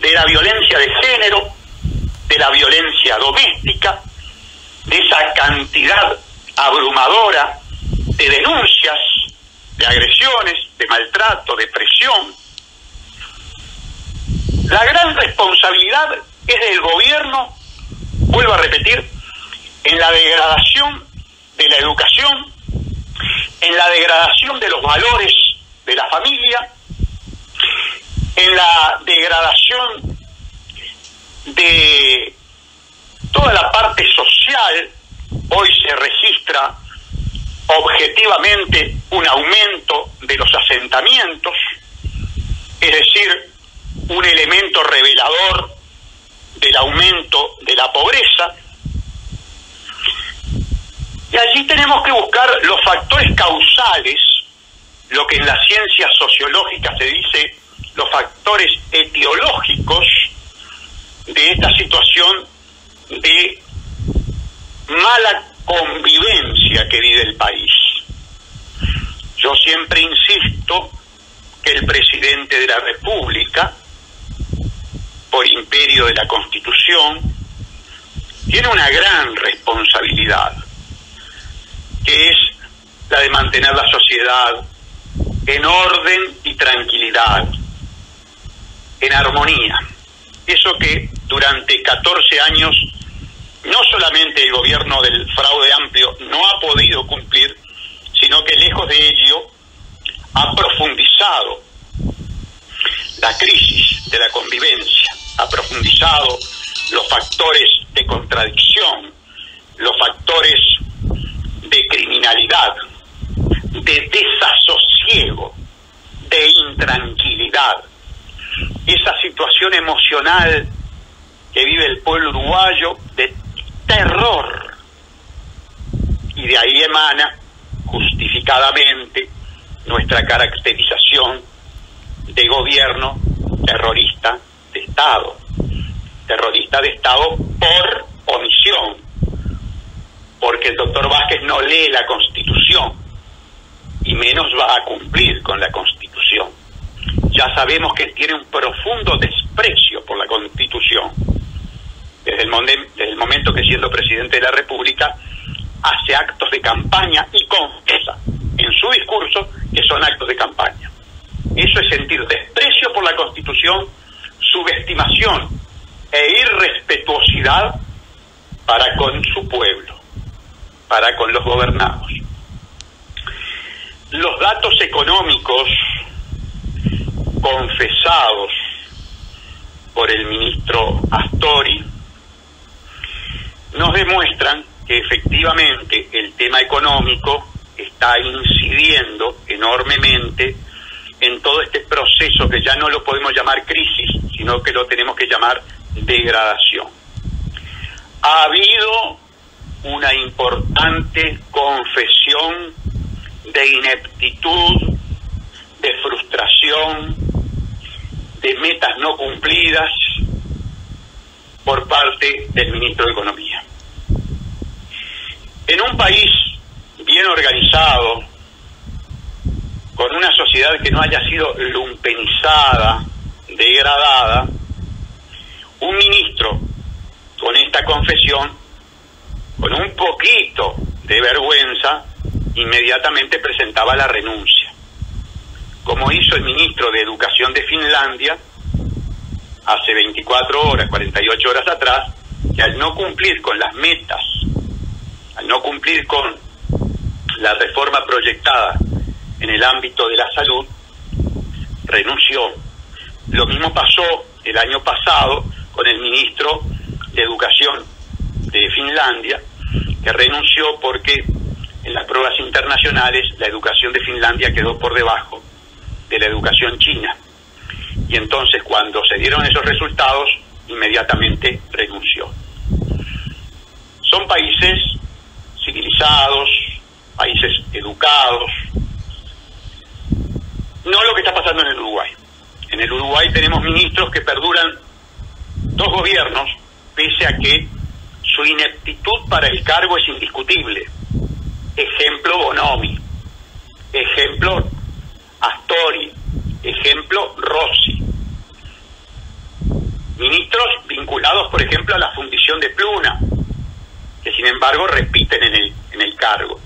de la violencia de género, de la violencia doméstica, de esa cantidad abrumadora de denuncias, de agresiones, de maltrato, de presión. La gran responsabilidad es del gobierno, vuelvo a repetir, en la degradación de la educación, en la degradación de los valores de la familia, en la degradación de toda la parte social. Hoy se registra objetivamente un aumento de los asentamientos, es decir, un elemento revelador del aumento de la pobreza. Y allí tenemos que buscar los factores causales, lo que en la ciencia sociológica se dice los factores etiológicos de esta situación de mala convivencia que vive el país. Yo siempre insisto que el presidente de la República, por imperio de la Constitución, tiene una gran responsabilidad, que es la de mantener la sociedad en orden y tranquilidad, en armonía. Eso que durante 14 años no solamente el gobierno del fraude amplio no ha podido cumplir, sino que lejos de ello ha profundizado la crisis de la convivencia, ha profundizado los factores de contradicción, los factores de criminalidad, de desasosiego, de intranquilidad. Esa situación emocional que vive el pueblo uruguayo de terror, y de ahí emana justificadamente nuestra caracterización de gobierno terrorista de Estado por omisión, porque el doctor Vázquez no lee la Constitución y menos va a cumplir con la Constitución. Ya sabemos que él tiene un profundo desprecio por la Constitución. Desde el momento que, siendo presidente de la República, hace actos de campaña y confiesa en su discurso que son actos de campaña. Eso es sentir desprecio por la Constitución, subestimación e irrespetuosidad para con su pueblo, para con los gobernados. Los datos económicos confesados por el ministro Astori nos demuestran que efectivamente el tema económico está incidiendo enormemente en todo este proceso que ya no lo podemos llamar crisis, sino que lo tenemos que llamar degradación. Ha habido una importante confesión de ineptitud, de frustración, de metas no cumplidas por parte del ministro de Economía. En un país bien organizado, con una sociedad que no haya sido lumpenizada, degradada, un ministro con esta confesión, con un poquito de vergüenza, inmediatamente presentaba la renuncia, como hizo el ministro de Educación de Finlandia hace 24 horas, 48 horas atrás, que al no cumplir con las metas, al no cumplir con la reforma proyectada en el ámbito de la salud, renunció. Lo mismo pasó el año pasado con el ministro de Educación de Finlandia, que renunció porque en las pruebas internacionales la educación de Finlandia quedó por debajo de la educación china. Y entonces, cuando se dieron esos resultados, inmediatamente renunció. Son países civilizados, países educados. No lo que está pasando en el Uruguay. En el Uruguay tenemos ministros que perduran 2 gobiernos, pese a que su ineptitud para el cargo es indiscutible. Ejemplo Bonomi, ejemplo Astori, ejemplo Rossi. vinculados, por ejemplo, a la fundición de Pluna, que sin embargo repiten en el cargo.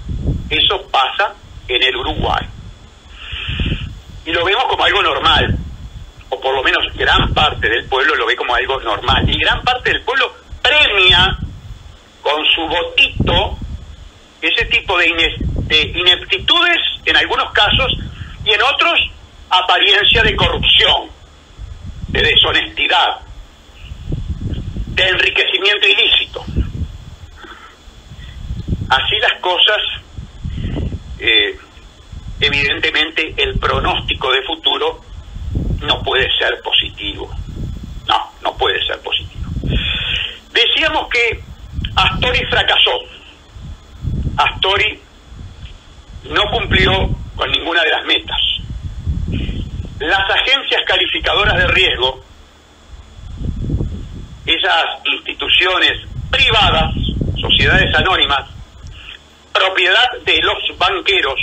Eso pasa en el Uruguay. Y lo vemos como algo normal, o por lo menos gran parte del pueblo lo ve como algo normal. Y gran parte del pueblo premia con su votito ese tipo de ineptitudes en algunos casos, y en otros apariencia de corrupción, de deshonestidad, de enriquecimiento ilícito. Así las cosas, evidentemente el pronóstico de futuro no puede ser positivo. No puede ser positivo. Decíamos que Astori fracasó. Astori no cumplió con ninguna de las metas. Las agencias calificadoras de riesgo, esas instituciones privadas, sociedades anónimas, propiedad de los banqueros,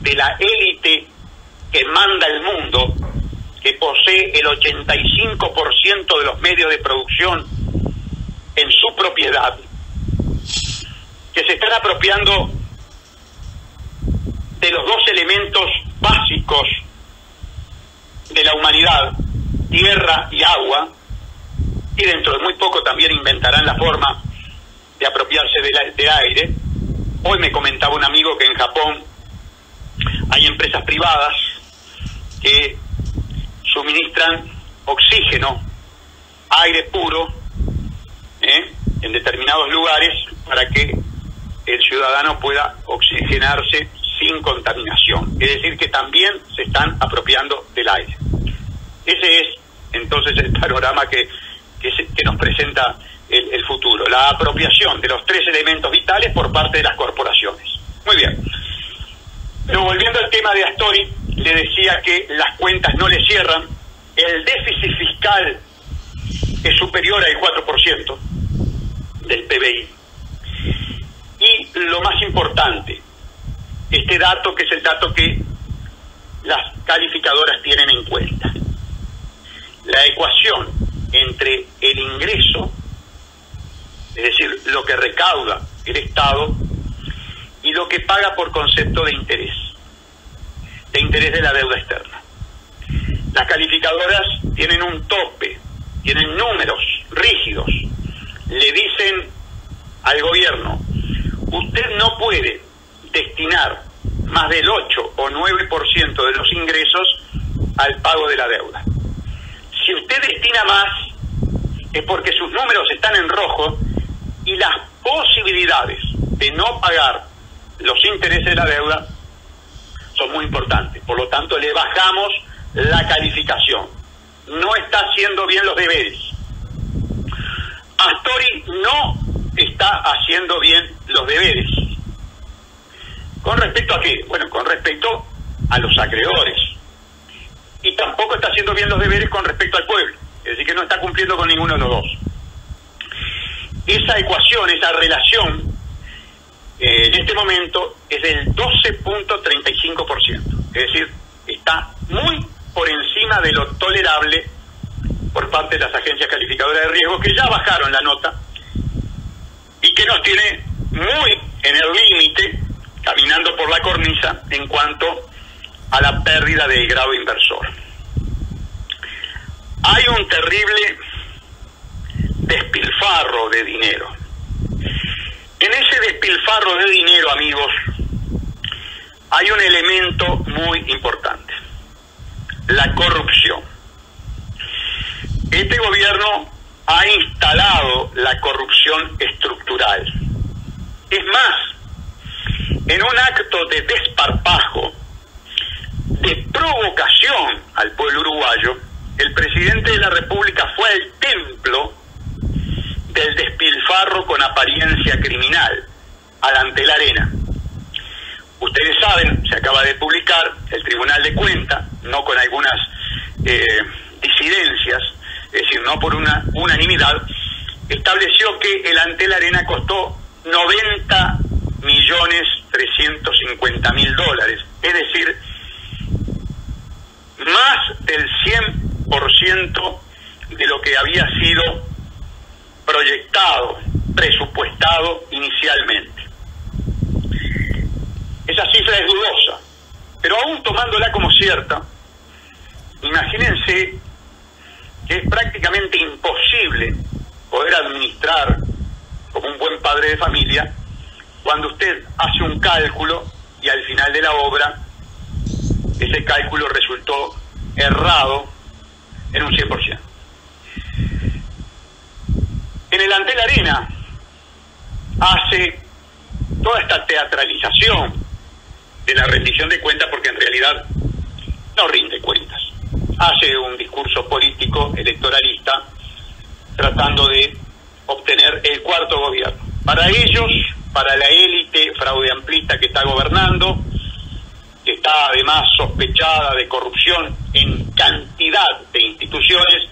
de la élite que manda el mundo, que posee el 85% de los medios de producción en su propiedad, que se están apropiando de los dos elementos básicos de la humanidad, tierra y agua, y dentro de muy poco también inventarán la forma de apropiarse del aire. Hoy me comentaba un amigo que en Japón hay empresas privadas que suministran oxígeno, aire puro, en determinados lugares para que el ciudadano pueda oxigenarse sin contaminación. Es decir, que también se están apropiando del aire. Ese es entonces el panorama que nos presenta el futuro, la apropiación de los tres elementos vitales por parte de las corporaciones. Muy bien. Pero volviendo al tema de Astori, le decía que las cuentas no le cierran, el déficit fiscal es superior al 4% del PBI. Y lo más importante, este dato que es el dato que las calificadoras tienen en cuenta, la ecuación entre el ingreso, es decir, lo que recauda el Estado, y lo que paga por concepto de interés de la deuda externa. Las calificadoras tienen un tope, tienen números rígidos, le dicen al gobierno: usted no puede destinar más del 8 o 9% de los ingresos al pago de la deuda. Si usted destina más, es porque sus números están en rojo y las posibilidades de no pagar los intereses de la deuda son muy importantes. Por lo tanto, le bajamos la calificación. No está haciendo bien los deberes. Astori no está haciendo bien los deberes. ¿Con respecto a qué? Bueno, con respecto a los acreedores. Y tampoco está haciendo bien los deberes con respecto al pueblo. Es decir, que no está cumpliendo con ninguno de los dos. Esa ecuación, esa relación, en este momento es del 12.35%. Es decir, está muy por encima de lo tolerable por parte de las agencias calificadoras de riesgo, que ya bajaron la nota y que nos tiene muy en el límite, caminando por la cornisa, en cuanto a la pérdida del grado inversor. Hay un terrible despilfarro de dinero. En ese despilfarro de dinero, amigos, hay un elemento muy importante: la corrupción. Este gobierno ha instalado la corrupción estructural. Es más, en un acto de desparpajo, de provocación al pueblo uruguayo, el presidente de la República fue al templo del despilfarro con apariencia criminal, al Antel Arena. Ustedes saben, se acaba de publicar, el Tribunal de Cuentas, no con algunas disidencias, es decir, no por una unanimidad, estableció que el Antel Arena costó $90.350.000, es decir, más del 100% de lo que había sido proyectado, presupuestado inicialmente. Esa cifra es dudosa, pero aún tomándola como cierta, imagínense que es prácticamente imposible poder administrar como un buen padre de familia cuando usted hace un cálculo y al final de la obra ese cálculo resultó errado en un 100%. En el Antel Arena hace toda esta teatralización de la rendición de cuentas, porque en realidad no rinde cuentas. Hace un discurso político electoralista tratando de obtener el cuarto gobierno. Para ellos, para la élite fraudeamplista que está gobernando, que está además sospechada de corrupción en cantidad de instituciones,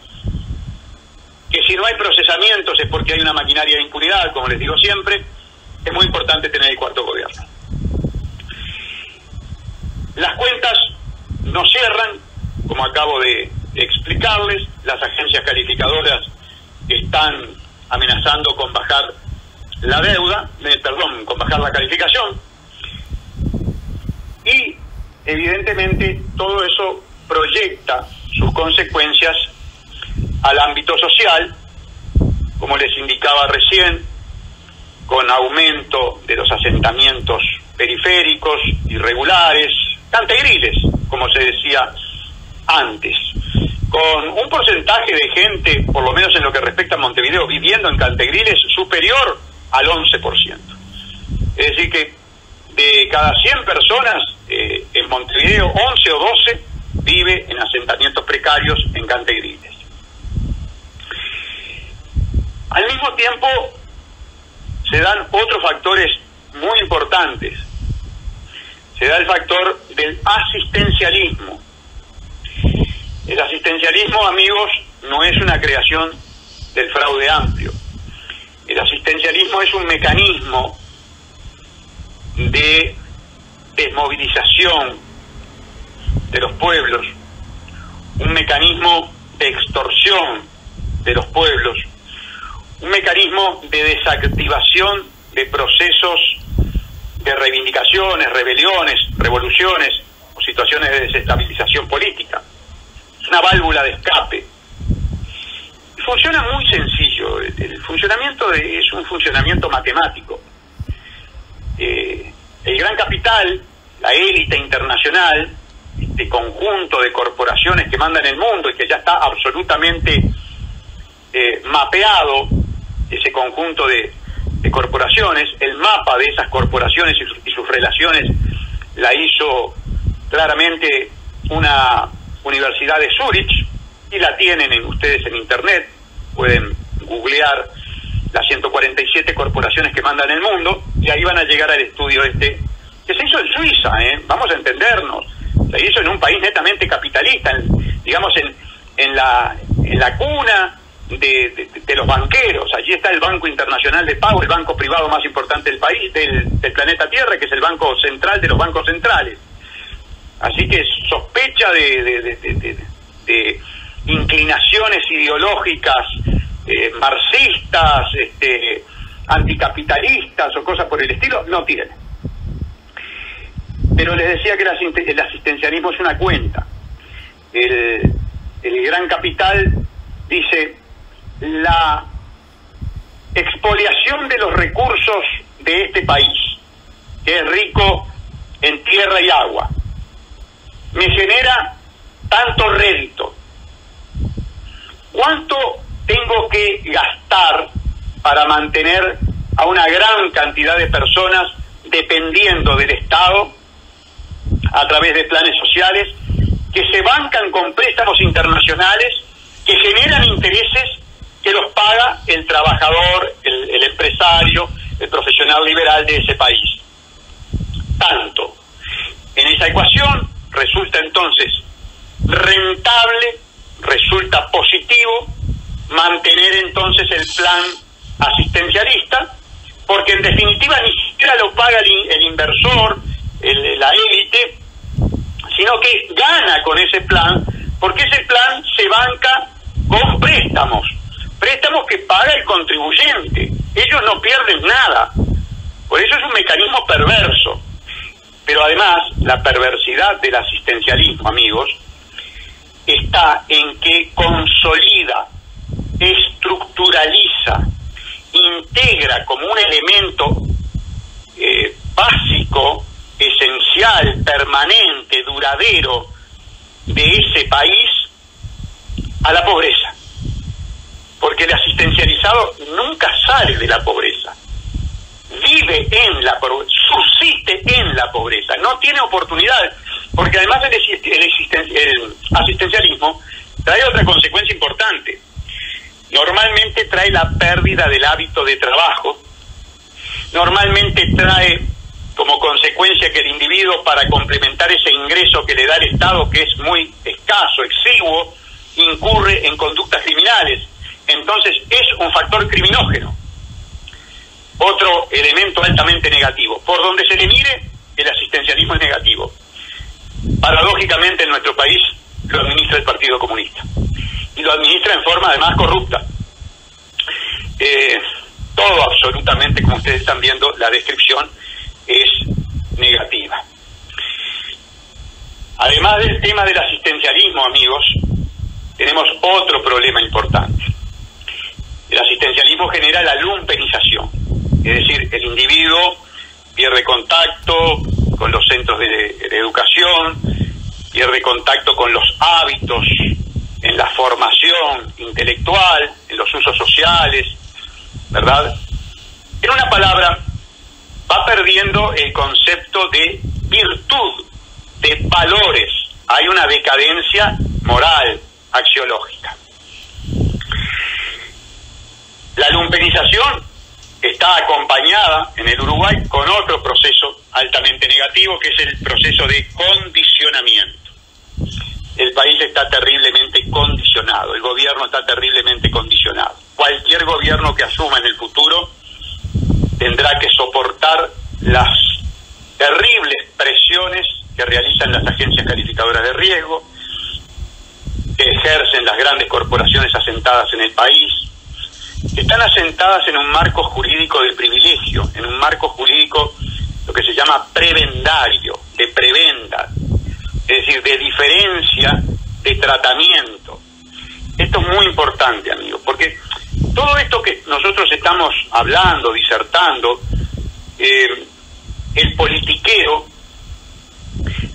que si no hay procesamientos es porque hay una maquinaria de impunidad, como les digo siempre, es muy importante tener el cuarto gobierno. Las cuentas no cierran, como acabo de explicarles, las agencias calificadoras están amenazando con bajar la deuda, con bajar la calificación, y evidentemente todo eso proyecta sus consecuencias al ámbito social, como les indicaba recién, con aumento de los asentamientos periféricos, irregulares, cantegriles, como se decía antes, con un porcentaje de gente, por lo menos en lo que respecta a Montevideo, viviendo en cantegriles superior al 11%. Es decir que de cada 100 personas en Montevideo, 11 o 12 vive en asentamientos precarios en cantegriles. Al mismo tiempo se dan otros factores muy importantes. Se da el factor del asistencialismo. El asistencialismo, amigos, no es una creación del fraude amplio. El asistencialismo es un mecanismo de desmovilización de los pueblos, un mecanismo de extorsión de los pueblos, un mecanismo de desactivación de procesos de reivindicaciones, rebeliones, revoluciones o situaciones de desestabilización política. Es una válvula de escape. Funciona muy sencillo. El funcionamiento es un funcionamiento matemático. El gran capital, la élite internacional, este conjunto de corporaciones que mandan el mundo y que ya está absolutamente mapeado, ese conjunto de corporaciones, el mapa de esas corporaciones y sus relaciones la hizo claramente una universidad de Zúrich, y la tienen ustedes en internet, pueden googlear las 147 corporaciones que mandan el mundo, y ahí van a llegar al estudio este, que se hizo en Suiza, vamos a entendernos, se hizo en un país netamente capitalista, en la cuna de los banqueros. Allí está el Banco Internacional de Pago, el banco privado más importante del país, del planeta Tierra, que es el banco central de los bancos centrales. Así que sospecha de inclinaciones ideológicas marxistas, anticapitalistas o cosas por el estilo, no tiene. Pero les decía que el asistencialismo es una cuenta. El gran capital dice: la expoliación de los recursos de este país, que es rico en tierra y agua, me genera tanto rédito. ¿Cuánto tengo que gastar para mantener a una gran cantidad de personas dependiendo del Estado a través de planes sociales que se bancan con préstamos internacionales que generan intereses que los paga el trabajador, el empresario, el profesional liberal de ese país? Tanto. En esa ecuación resulta entonces rentable, resulta positivo mantener entonces el plan asistencialista, porque en definitiva ni siquiera lo paga el inversor, la élite, sino que gana con ese plan, porque ese plan se banca con préstamos préstamos que paga el contribuyente. Ellos no pierden nada. Por eso es un mecanismo perverso. Pero además, la perversidad del asistencialismo, amigos, está en que consolida, estructuraliza, integra como un elemento básico, esencial, permanente, duradero de ese país a la pobreza. Porque el asistencializado nunca sale de la pobreza, vive en la pobreza, subsiste en la pobreza, no tiene oportunidades, porque además el asistencialismo trae otra consecuencia importante. Normalmente trae la pérdida del hábito de trabajo, normalmente trae como consecuencia que el individuo, para complementar ese ingreso que le da el Estado, que es muy escaso, exiguo, incurre en conductas criminales. Entonces es un factor criminógeno, otro elemento altamente negativo. Por donde se le mire, el asistencialismo es negativo. Paradójicamente en nuestro país lo administra el Partido Comunista, y lo administra en forma además corrupta. Todo absolutamente, como ustedes están viendo, la descripción es negativa. Además del tema del asistencialismo, amigos, tenemos otro problema importante. El asistencialismo genera la lumpenización, es decir, el individuo pierde contacto con los centros de educación, pierde contacto con los hábitos en la formación intelectual, en los usos sociales, ¿verdad? En una palabra, va perdiendo el concepto de virtud, de valores. Hay una decadencia moral, axiológica. La lumpenización está acompañada en el Uruguay con otro proceso altamente negativo, que es el proceso de condicionamiento. El país está terriblemente condicionado, el gobierno está terriblemente condicionado. Cualquier gobierno que asuma en el futuro tendrá que soportar las terribles presiones que realizan las agencias calificadoras de riesgo, que ejercen las grandes corporaciones asentadas en el país, que están asentadas en un marco jurídico de privilegio, en un marco jurídico lo que se llama prebendario, de prebenda, es decir, de diferencia de tratamiento. Esto es muy importante, amigos, porque todo esto que nosotros estamos hablando, disertando, el politiquero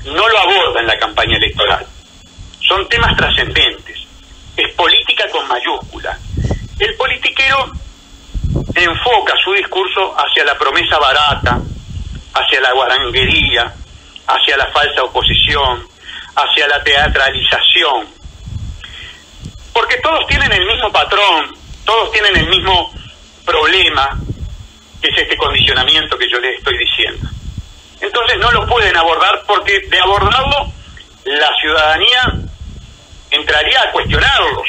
no lo aborda en la campaña electoral. Son temas trascendentes, es política con mayúscula. El politiquero enfoca su discurso hacia la promesa barata, hacia la guaranguería, hacia la falsa oposición, hacia la teatralización. Porque todos tienen el mismo patrón, todos tienen el mismo problema, que es este condicionamiento que yo les estoy diciendo. Entonces no lo pueden abordar, porque de abordarlo la ciudadanía entraría a cuestionarlos,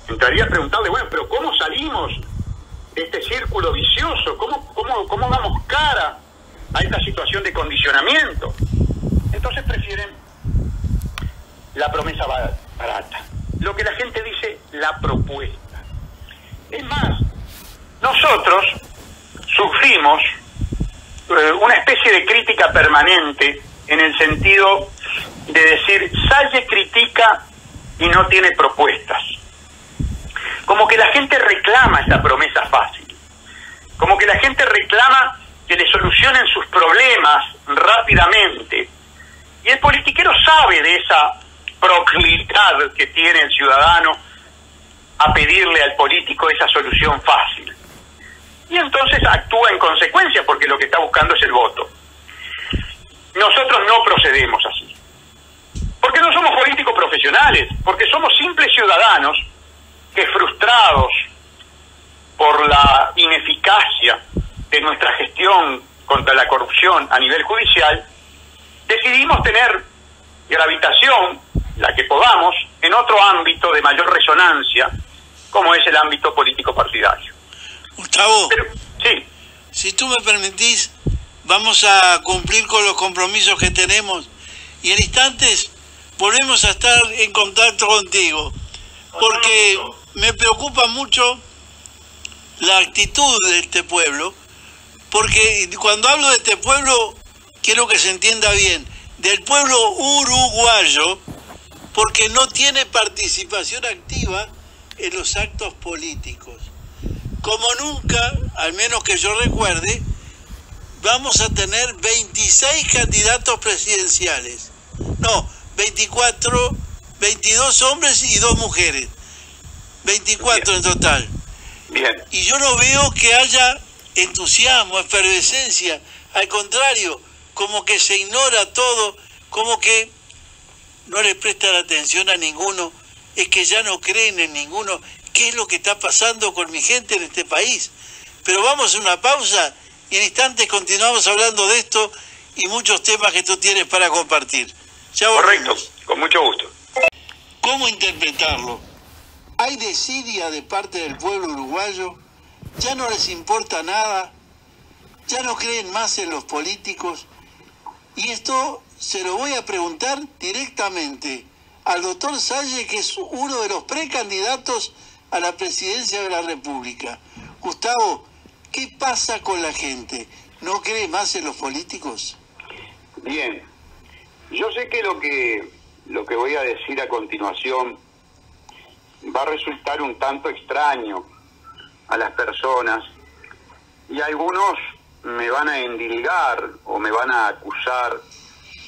entraría a preguntarle, bueno, pero ¿cómo salimos de este círculo vicioso? ¿Cómo damos cara a esta situación de condicionamiento? Entonces prefieren la promesa barata, lo que la gente dice, la propuesta. Es más, nosotros sufrimos una especie de crítica permanente, en el sentido de decir, Salle critica y no tiene propuestas. Como que la gente reclama esa promesa fácil, como que la gente reclama que le solucionen sus problemas rápidamente, y el politiquero sabe de esa proclividad que tiene el ciudadano a pedirle al político esa solución fácil, y entonces actúa en consecuencia, porque lo que está buscando es el voto. Nosotros no procedemos así, porque no somos políticos profesionales, porque somos simples ciudadanos que, frustrados por la ineficacia de nuestra gestión contra la corrupción a nivel judicial, decidimos tener gravitación, la que podamos, en otro ámbito de mayor resonancia, como es el ámbito político partidario. Gustavo, pero, sí. Si tú me permitís, vamos a cumplir con los compromisos que tenemos, y en instantes volvemos a estar en contacto contigo, porque me preocupa mucho la actitud de este pueblo, porque cuando hablo de este pueblo, quiero que se entienda bien, del pueblo uruguayo, porque no tiene participación activa en los actos políticos. Como nunca, al menos que yo recuerde, vamos a tener 26 candidatos presidenciales. No, 22 hombres y 2 mujeres. 24 en total. Bien. Y yo no veo que haya entusiasmo, efervescencia. Al contrario, como que se ignora todo, como que no le prestan atención a ninguno, es que ya no creen en ninguno. ¿Qué es lo que está pasando con mi gente en este país? Pero vamos a una pausa y en instantes continuamos hablando de esto y muchos temas que tú tienes para compartir. Ya volvemos. Correcto, con mucho gusto. ¿Cómo interpretarlo? ¿Hay desidia de parte del pueblo uruguayo? ¿Ya no les importa nada? ¿Ya no creen más en los políticos? Y esto se lo voy a preguntar directamente al doctor Salle, que es uno de los precandidatos a la presidencia de la República. Gustavo, ¿qué pasa con la gente? ¿No cree más en los políticos? Bien, yo sé que lo que voy a decir a continuación va a resultar un tanto extraño a las personas y algunos me van a endilgar o me van a acusar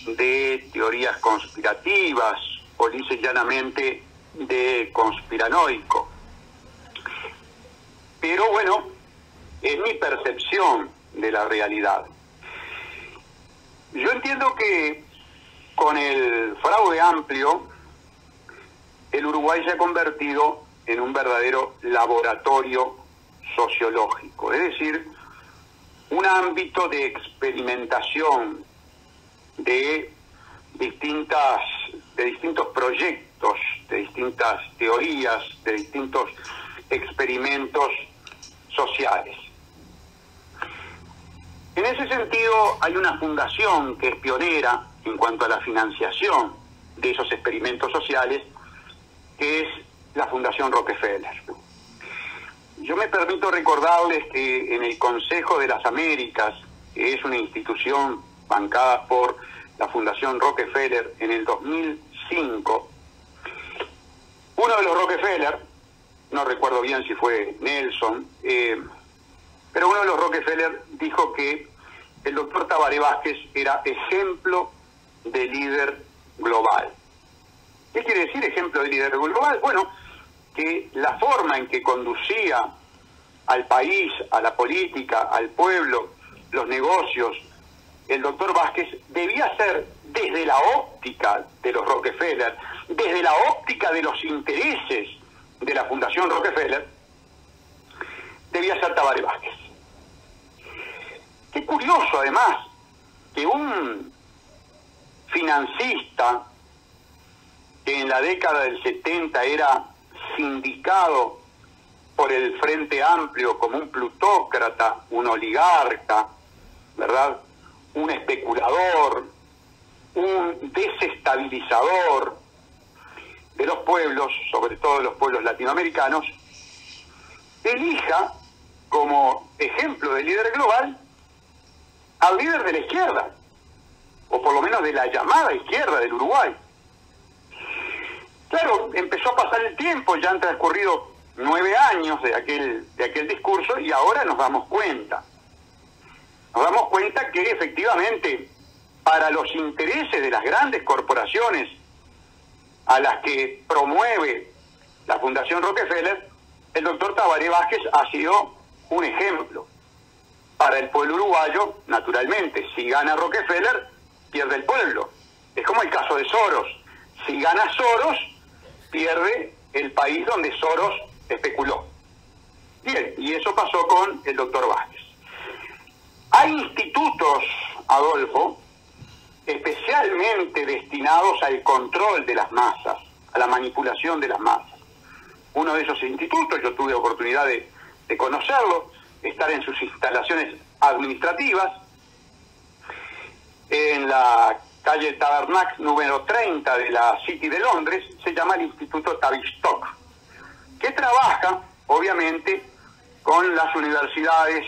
de teorías conspirativas o lisa y llanamente de conspiranoico. Pero bueno, es mi percepción de la realidad. Yo entiendo que con el fraude amplio, el Uruguay se ha convertido en un verdadero laboratorio sociológico, es decir, un ámbito de experimentación de distintos proyectos, de distintas teorías, de distintos experimentos sociales. En ese sentido, hay una fundación que es pionera en cuanto a la financiación de esos experimentos sociales, que es la Fundación Rockefeller. Yo me permito recordarles que en el Consejo de las Américas, que es una institución bancada por la Fundación Rockefeller en el 2005, uno de los Rockefeller, no recuerdo bien si fue Nelson, pero uno de los Rockefeller dijo que el doctor Tabaré Vázquez era ejemplo de líder global. ¿Qué quiere decir ejemplo de líder global? Bueno, que la forma en que conducía al país, a la política, al pueblo, los negocios, el doctor Vázquez debía ser desde la óptica de los Rockefeller, desde la óptica de los intereses de la Fundación Rockefeller, debía ser Tabaré Vázquez. Qué curioso, además, que un financista que en la década del 70 era sindicado por el Frente Amplio como un plutócrata, un oligarca, ¿verdad?, un especulador, un desestabilizador de los pueblos, sobre todo de los pueblos latinoamericanos, elija como ejemplo de líder global al líder de la izquierda, o por lo menos de la llamada izquierda del Uruguay. Claro, empezó a pasar el tiempo, ya han transcurrido 9 años de aquel discurso y ahora nos damos cuenta. Nos damos cuenta que efectivamente para los intereses de las grandes corporaciones a las que promueve la Fundación Rockefeller, el doctor Tabaré Vázquez ha sido un ejemplo. Para el pueblo uruguayo, naturalmente, si gana Rockefeller, pierde el pueblo. Es como el caso de Soros. Si gana Soros, pierde el país donde Soros especuló. Bien, y eso pasó con el doctor Vázquez. Hay institutos, Adolfo, especialmente destinados al control de las masas, a la manipulación de las masas. Uno de esos institutos, yo tuve oportunidad de conocerlo, estar en sus instalaciones administrativas, en la calle Tabernac número 30 de la City de Londres, se llama el Instituto Tavistock, que trabaja, obviamente, con las universidades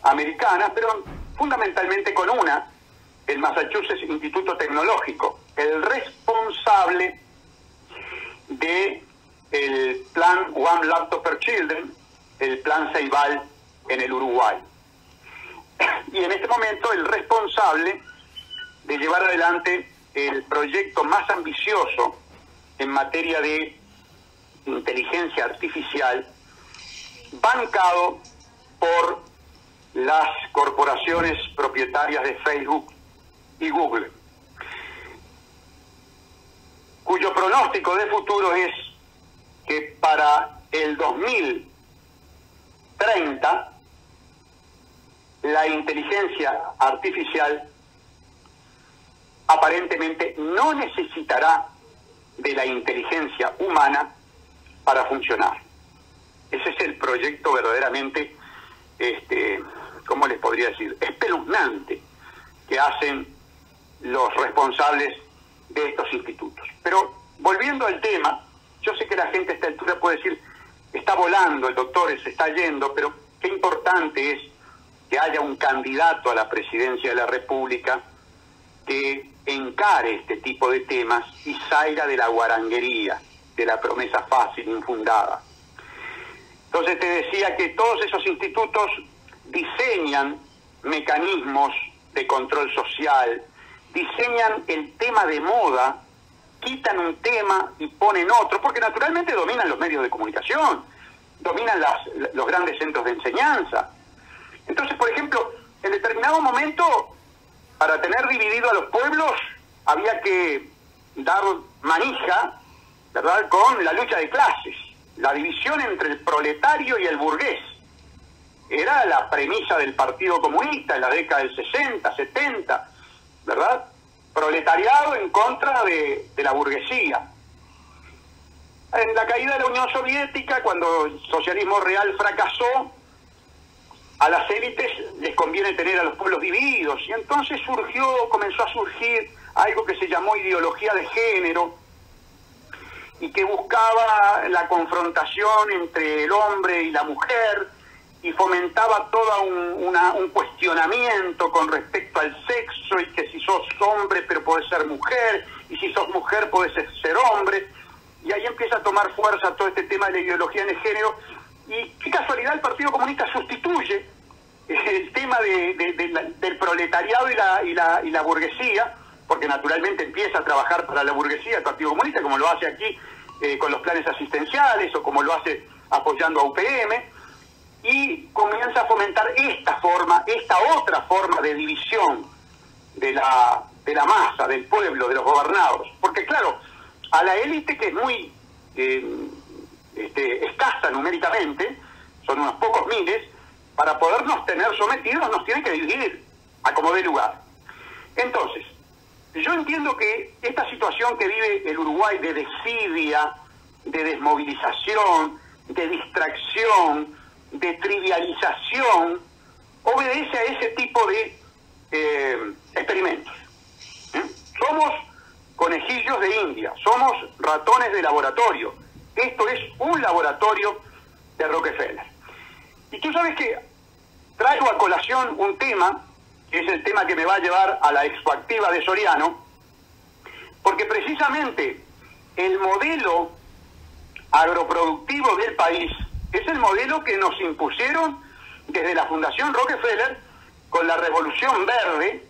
americanas, pero fundamentalmente con una, el Massachusetts Instituto Tecnológico, el responsable del plan One Laptop per Children, el plan Ceibal en el Uruguay. Y en este momento el responsable de llevar adelante el proyecto más ambicioso en materia de inteligencia artificial, bancado por las corporaciones propietarias de Facebook y Google, cuyo pronóstico de futuro es que para el 2030 la inteligencia artificial aparentemente no necesitará de la inteligencia humana para funcionar. Ese es el proyecto verdaderamente, ¿cómo les podría decir?, espeluznante que hacen los responsables de estos institutos. Pero volviendo al tema, yo sé que la gente a esta altura puede decir, está volando el doctor, se está yendo, pero qué importante es que haya un candidato a la presidencia de la República que encare este tipo de temas y salga de la guaranguería, de la promesa fácil, infundada. Entonces te decía que todos esos institutos diseñan mecanismos de control social, diseñan el tema de moda, quitan un tema y ponen otro, porque naturalmente dominan los medios de comunicación, dominan los grandes centros de enseñanza. Entonces, por ejemplo, en determinado momento, para tener dividido a los pueblos, había que dar manija, ¿verdad?, con la lucha de clases, la división entre el proletario y el burgués. Era la premisa del Partido Comunista en la década del 60, 70, ¿verdad? Proletariado en contra de la burguesía. En la caída de la Unión Soviética, cuando el socialismo real fracasó, a las élites les conviene tener a los pueblos divididos, y entonces comenzó a surgir algo que se llamó ideología de género, y que buscaba la confrontación entre el hombre y la mujer, y fomentaba todo un cuestionamiento con respecto al sexo, y que si sos hombre pero podés ser mujer, y si sos mujer podés ser hombre, y ahí empieza a tomar fuerza todo este tema de la ideología de género, y qué casualidad el Partido Comunista sustituye el tema del proletariado y la burguesía, porque naturalmente empieza a trabajar para la burguesía el Partido Comunista, como lo hace aquí con los planes asistenciales, o como lo hace apoyando a UPM, y comienza a fomentar esta otra forma de división de la masa, del pueblo, de los gobernados. Porque claro, a la élite, que es muy escasa numéricamente, son unos pocos miles, para podernos tener sometidos nos tiene que dividir a como dé lugar. Entonces, yo entiendo que esta situación que vive el Uruguay de desidia, de desmovilización, de distracción, de trivialización, obedece a ese tipo de experimentos. Somos conejillos de India, somos ratones de laboratorio. Esto es un laboratorio de Rockefeller. Y tú sabes que traigo a colación un tema, que es el tema que me va a llevar a la Expoactiva de Soriano, porque precisamente el modelo agroproductivo del país es el modelo que nos impusieron desde la Fundación Rockefeller con la Revolución Verde,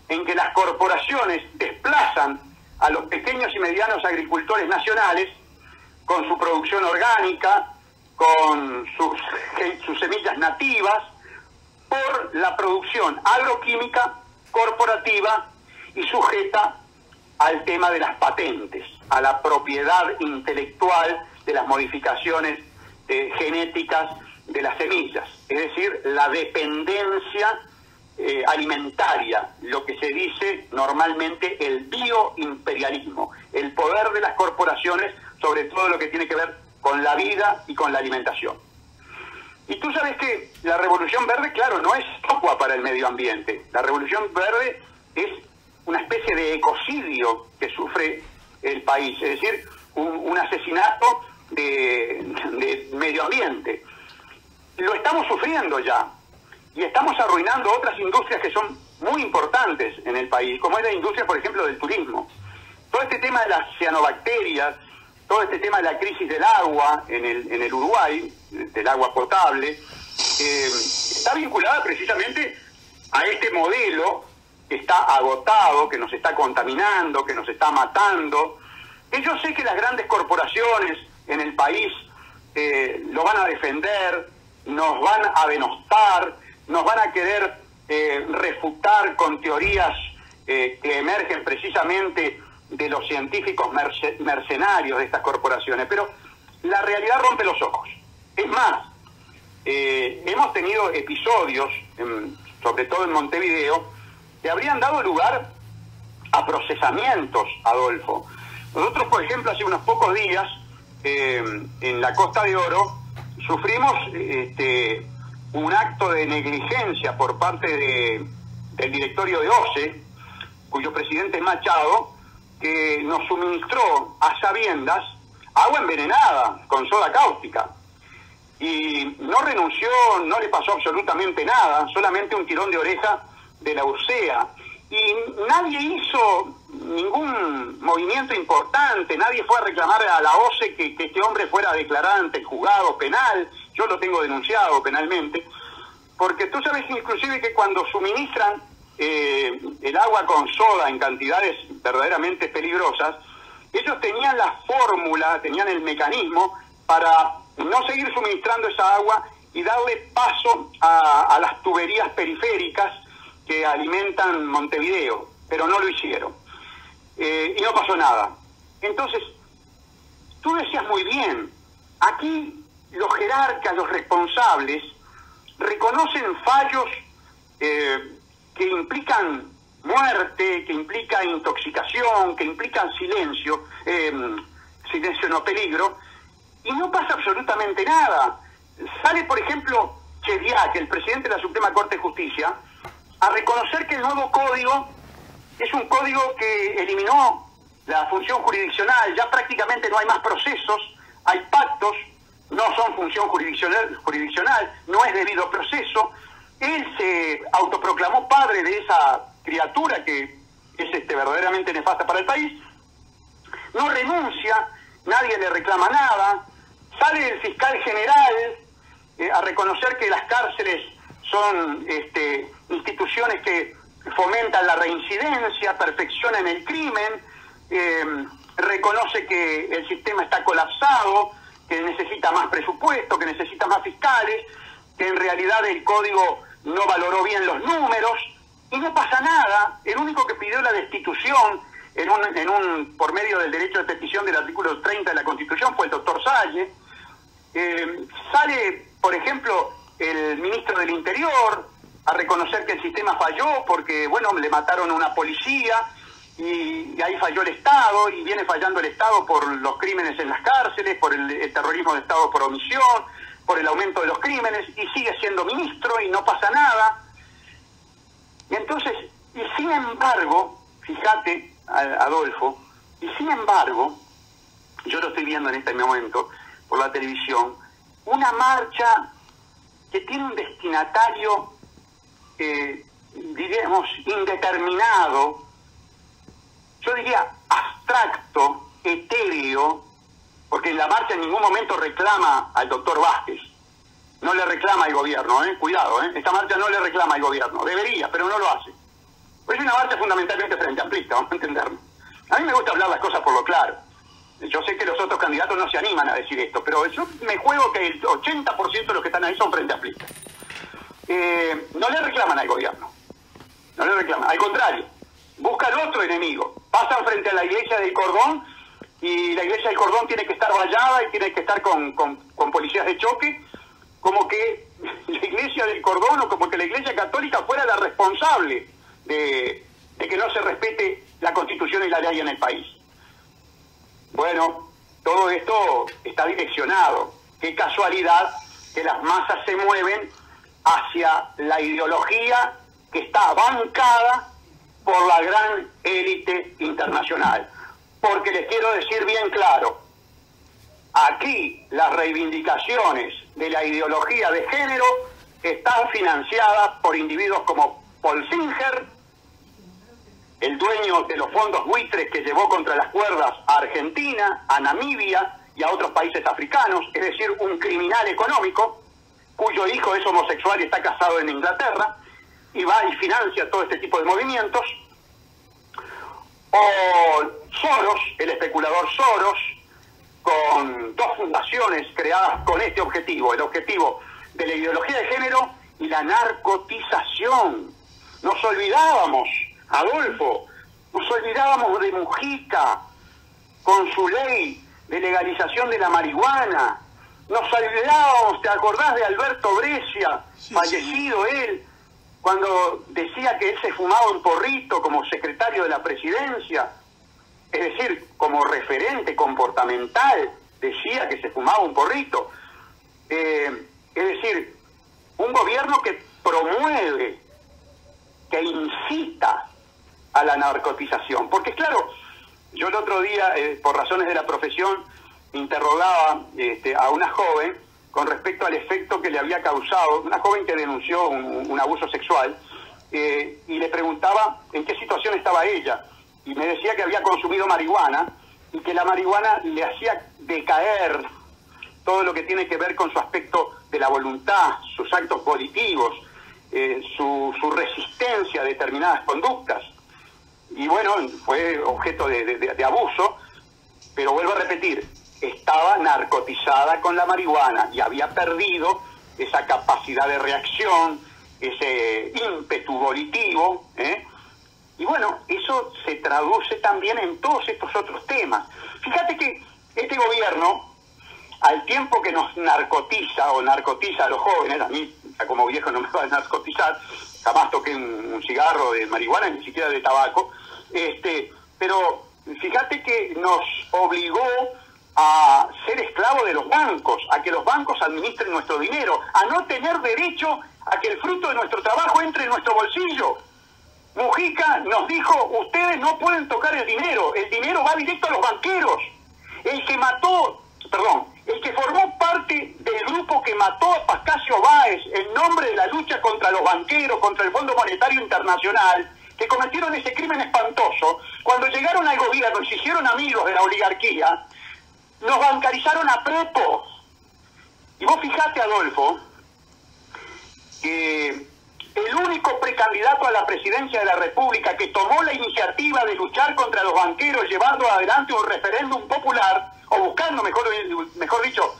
en que las corporaciones desplazan a los pequeños y medianos agricultores nacionales con su producción orgánica, con sus semillas nativas, por la producción agroquímica corporativa y sujeta al tema de las patentes, a la propiedad intelectual de las modificaciones genéticas de las semillas, es decir, la dependencia alimentaria, lo que se dice normalmente el bioimperialismo, el poder de las corporaciones sobre todo lo que tiene que ver con la vida y con la alimentación. Y tú sabes que la Revolución Verde, claro, no es inocua para el medio ambiente. La Revolución Verde es una especie de ecocidio que sufre el país, es decir, un asesinato de medio ambiente. lo estamos sufriendo ya. Y estamos arruinando otras industrias que son muy importantes en el país, como es la industria, por ejemplo, del turismo. Todo este tema de las cianobacterias, todo este tema de la crisis del agua en el Uruguay, del agua potable, está vinculada precisamente a este modelo que está agotado, que nos está contaminando, que nos está matando. Y yo sé que las grandes corporaciones en el país lo van a defender, nos van a denostar, nos van a querer refutar con teorías que emergen precisamente de los científicos mercenarios de estas corporaciones, pero la realidad rompe los ojos. Es más, hemos tenido episodios, sobre todo en Montevideo, que habrían dado lugar a procesamientos, Adolfo. Nosotros, por ejemplo, hace unos pocos días, en la Costa de Oro, sufrimos un acto de negligencia por parte del directorio de OCE, cuyo presidente es Machado, que nos suministró a sabiendas agua envenenada con soda cáustica. Y no renunció, no le pasó absolutamente nada, solamente un tirón de oreja de la URSEA. Y nadie hizo ningún movimiento importante, nadie fue a reclamar a la OCE que este hombre fuera declarado ante el juzgado penal. Yo lo tengo denunciado penalmente, porque tú sabes inclusive que cuando suministran el agua con soda en cantidades verdaderamente peligrosas, ellos tenían la fórmula, tenían el mecanismo para no seguir suministrando esa agua y darle paso a las tuberías periféricas que alimentan Montevideo, pero no lo hicieron. Y no pasó nada. Entonces, tú decías muy bien, aquí los jerarcas, los responsables, reconocen fallos que implican muerte, que implican intoxicación, que implican silencio no peligro, y no pasa absolutamente nada. Sale, por ejemplo, Chediak, el presidente de la Suprema Corte de Justicia, a reconocer que el nuevo código es un código que eliminó la función jurisdiccional, ya prácticamente no hay más procesos, hay pactos, no son función jurisdiccional, no es debido proceso. Él se autoproclamó padre de esa criatura que es verdaderamente nefasta para el país, no renuncia, nadie le reclama nada, sale el fiscal general a reconocer que las cárceles son instituciones que fomentan la reincidencia, perfeccionan el crimen, reconoce que el sistema está colapsado, que necesita más presupuesto, que necesita más fiscales, que en realidad el código no valoró bien los números, y no pasa nada. El único que pidió la destitución por medio del derecho de petición del artículo 30 de la Constitución fue el doctor Salle. Sale, por ejemplo, el ministro del Interior a reconocer que el sistema falló porque, bueno, le mataron a una policía y ahí falló el Estado, y viene fallando el Estado por los crímenes en las cárceles, por el terrorismo de Estado por omisión, por el aumento de los crímenes, y sigue siendo ministro y no pasa nada. Y entonces, y sin embargo, fíjate, Adolfo, y sin embargo, yo lo estoy viendo en este momento por la televisión, una marcha que tiene un destinatario, diríamos, indeterminado, yo diría abstracto, etéreo, porque en la marcha en ningún momento reclama al doctor Vázquez, no le reclama al gobierno, cuidado, esta marcha no le reclama al gobierno, debería, pero no lo hace. Pues es una marcha fundamentalmente frente amplista, vamos a entendernos. A mí me gusta hablar las cosas por lo claro. Yo sé que los otros candidatos no se animan a decir esto, pero yo me juego que el 80% de los que están ahí son frente amplistas. No le reclaman al gobierno, no le reclaman, al contrario, buscan otro enemigo. Pasan frente a la iglesia del Cordón, y la iglesia del Cordón tiene que estar vallada y tiene que estar con policías de choque, como que la iglesia del Cordón o como que la iglesia católica fuera la responsable de que no se respete la Constitución y la ley en el país. Bueno, todo esto está direccionado. Qué casualidad que las masas se mueven hacia la ideología que está bancada por la gran élite internacional. Porque les quiero decir bien claro, Aquí las reivindicaciones de la ideología de género están financiadas por individuos como Paul Singer, el dueño de los fondos buitres que llevó contra las cuerdas a Argentina, a Namibia y a otros países africanos, es decir, un criminal económico cuyo hijo es homosexual y está casado en Inglaterra, y va y financia todo este tipo de movimientos. O Soros, el especulador Soros, con dos fundaciones creadas con este objetivo, el objetivo de la ideología de género y la narcotización. Nos olvidábamos, Adolfo, nos olvidábamos de Mujica con su ley de legalización de la marihuana. Nos olvidábamos, ¿te acordás de Alberto Brescia, fallecido él, cuando decía que él se fumaba un porrito como secretario de la presidencia? Es decir, como referente comportamental, decía que se fumaba un porrito. Es decir, un gobierno que promueve, que incita a la narcotización. Porque claro, yo el otro día, por razones de la profesión, interrogaba a una joven con respecto al efecto que le había causado, una joven que denunció un abuso sexual, y le preguntaba en qué situación estaba ella. Y me decía que había consumido marihuana y que la marihuana le hacía decaer todo lo que tiene que ver con su aspecto de la voluntad, sus actos volitivos, su resistencia a determinadas conductas. Y bueno, fue objeto de abuso, pero vuelvo a repetir, estaba narcotizada con la marihuana y había perdido esa capacidad de reacción, ese ímpetu volitivo, Y bueno, eso se traduce también en todos estos otros temas. Fíjate que este gobierno, al tiempo que nos narcotiza o narcotiza a los jóvenes, a mí como viejo no me va a narcotizar, jamás toqué un cigarro de marihuana, ni siquiera de tabaco, pero fíjate que nos obligó a ser esclavos de los bancos, a que los bancos administren nuestro dinero, a no tener derecho a que el fruto de nuestro trabajo entre en nuestro bolsillo. Mujica nos dijo, ustedes no pueden tocar el dinero va directo a los banqueros. El que formó parte del grupo que mató a Pascasio Báez en nombre de la lucha contra los banqueros, contra el Fondo Monetario Internacional, que cometieron ese crimen espantoso, cuando llegaron al gobierno y se hicieron amigos de la oligarquía, nos bancarizaron a prepo. Y vos fijate, Adolfo, que el único precandidato a la presidencia de la República que tomó la iniciativa de luchar contra los banqueros, llevando adelante un referéndum popular, o buscando, mejor dicho,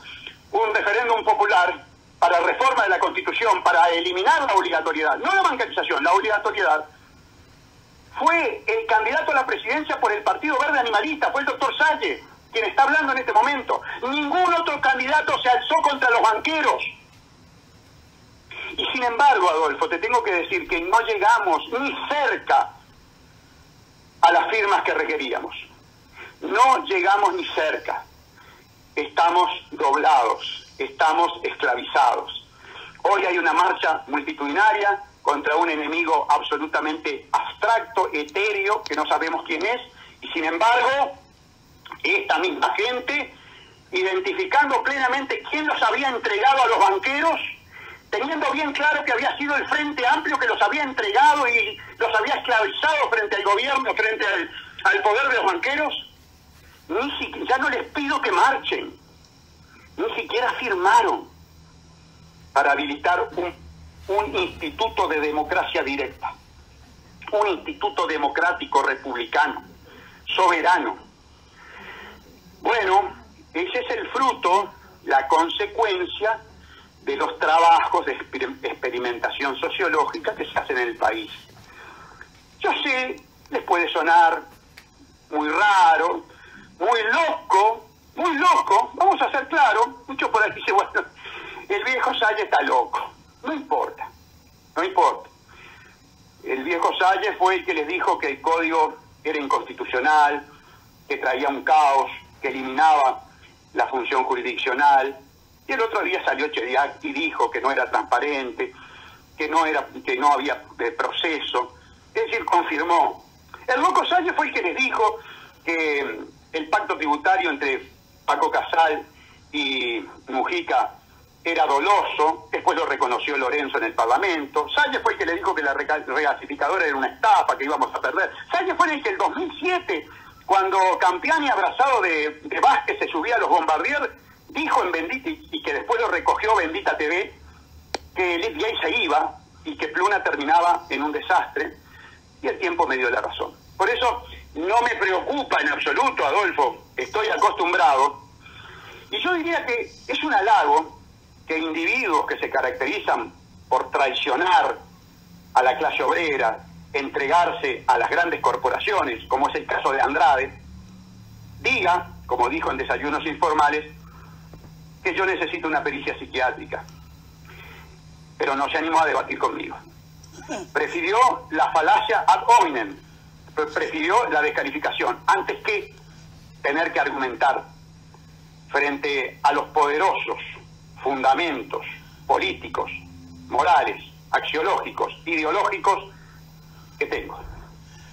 un referéndum popular para reforma de la Constitución, para eliminar la obligatoriedad, no la bancarización, la obligatoriedad, fue el candidato a la presidencia por el Partido Verde Animalista, fue el doctor Salles, quien está hablando en este momento. Ningún otro candidato se alzó contra los banqueros. Y sin embargo, Adolfo, te tengo que decir que no llegamos ni cerca a las firmas que requeríamos. No llegamos ni cerca. Estamos doblados, estamos esclavizados. Hoy hay una marcha multitudinaria contra un enemigo absolutamente abstracto, etéreo, que no sabemos quién es, y sin embargo, esta misma gente, identificando plenamente quién los había entregado a los banqueros, teniendo bien claro que había sido el Frente Amplio que los había entregado y los había esclavizado frente al gobierno, frente al poder de los banqueros, ya no les pido que marchen, ni siquiera firmaron para habilitar un instituto de democracia directa, un instituto democrático republicano, soberano. Bueno, ese es el fruto, la consecuencia de los trabajos de experimentación sociológica que se hacen en el país. Yo sé, les puede sonar muy raro, muy loco, vamos a ser claros, muchos por ahí dicen, bueno, el viejo Salles está loco. No importa. El viejo Salles fue el que les dijo que el código era inconstitucional, que traía un caos, que eliminaba la función jurisdiccional, y el otro día salió Chediak y dijo que no era transparente, que no había proceso, es decir, confirmó. El loco Salles fue el que les dijo que el pacto tributario entre Paco Casal y Mujica era doloso, después lo reconoció Lorenzo en el Parlamento. Salles fue el que le dijo que la regasificadora era una estafa, que íbamos a perder. Salles fue el que el 2007, cuando Campiani, abrazado de Vázquez, se subía a los Bombardier, dijo en Bendita, y que después lo recogió Bendita TV, que el FBI se iba y que Pluna terminaba en un desastre, y el tiempo me dio la razón. Por eso no me preocupa en absoluto, Adolfo, estoy acostumbrado, y yo diría que es un halago que individuos que se caracterizan por traicionar a la clase obrera, entregarse a las grandes corporaciones, como es el caso de Andrade, diga, como dijo en Desayunos Informales, que yo necesito una pericia psiquiátrica, pero no se animó a debatir conmigo. Prefirió la falacia ad hominem, prefirió la descalificación, antes que tener que argumentar frente a los poderosos fundamentos políticos, morales, axiológicos, ideológicos que tengo.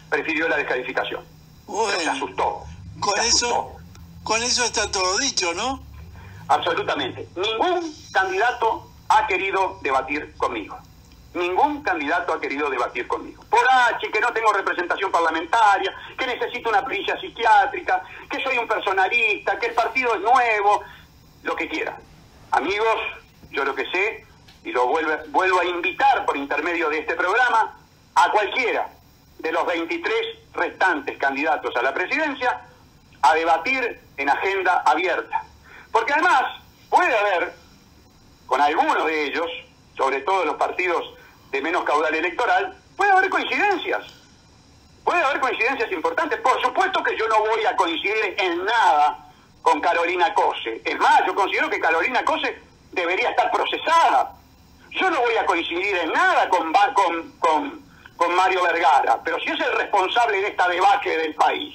Prefirió la descalificación. Bueno, se asustó. Con eso está todo dicho, ¿no? Absolutamente. Ningún candidato ha querido debatir conmigo. Ningún candidato ha querido debatir conmigo. Por H, que no tengo representación parlamentaria, que necesito una pericia psiquiátrica, que soy un personalista, que el partido es nuevo, lo que quiera. Amigos, yo lo que sé, y lo vuelvo a invitar por intermedio de este programa, a cualquiera de los 23 restantes candidatos a la presidencia, a debatir en agenda abierta. Porque además puede haber, con algunos de ellos, sobre todo los partidos de menos caudal electoral, puede haber coincidencias. Puede haber coincidencias importantes. Por supuesto que yo no voy a coincidir en nada con Carolina Cose. Es más, yo considero que Carolina Cose debería estar procesada. Yo no voy a coincidir en nada con Mario Vergara, pero si es el responsable de esta debacle del país,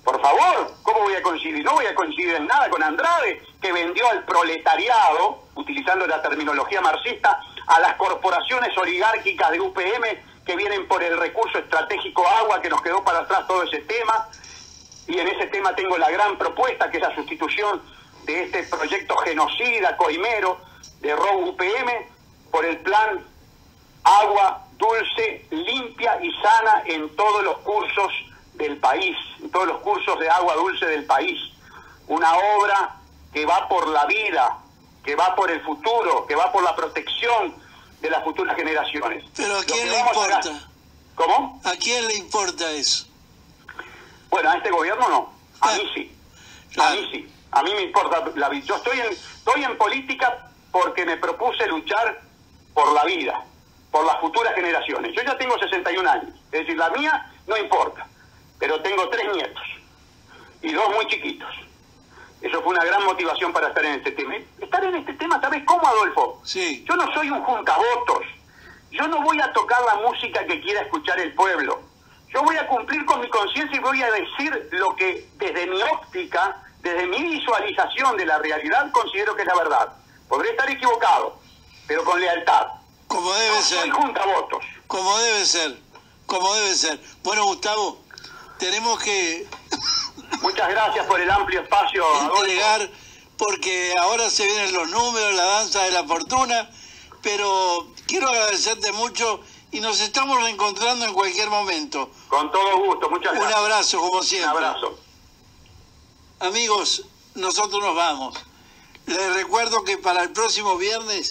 por favor, ¿cómo voy a coincidir? No voy a coincidir en nada con Andrade, que vendió al proletariado, utilizando la terminología marxista, a las corporaciones oligárquicas de UPM que vienen por el recurso estratégico agua, que nos quedó para atrás todo ese tema. Y en ese tema tengo la gran propuesta, que es la sustitución de este proyecto genocida, coimero, de ROW UPM, por el plan agua dulce, limpia y sana en todos los cursos del país, en todos los cursos de agua dulce del país. Una obra que va por la vida, que va por el futuro, que va por la protección de las futuras generaciones. Pero ¿a quién le importa? ¿Cómo? ¿A quién le importa eso? Bueno, a este gobierno no. A mí sí. Claro. A mí sí. A mí me importa la vida. Yo estoy en política porque me propuse luchar por la vida, por las futuras generaciones. Yo ya tengo 61 años. Es decir, la mía no importa. Pero tengo 3 nietos y 2 muy chiquitos. Eso fue una gran motivación para estar en este tema. Estar en este tema, ¿sabes cómo, Adolfo? Sí. Yo no soy un juntavotos. Yo no voy a tocar la música que quiera escuchar el pueblo. Yo voy a cumplir con mi conciencia y voy a decir lo que desde mi óptica, desde mi visualización de la realidad, considero que es la verdad. Podré estar equivocado, pero con lealtad. Como debe no ser. soy juntavotos. Como debe ser. Como debe ser. Bueno, Gustavo, tenemos que Muchas gracias por el amplio espacio, Adolfo. entregar, porque ahora se vienen los números, la danza de la fortuna, pero quiero agradecerte mucho y nos estamos reencontrando en cualquier momento. Con todo gusto, muchas gracias. Un abrazo, como siempre. Un abrazo. Amigos, nosotros nos vamos. Les recuerdo que para el próximo viernes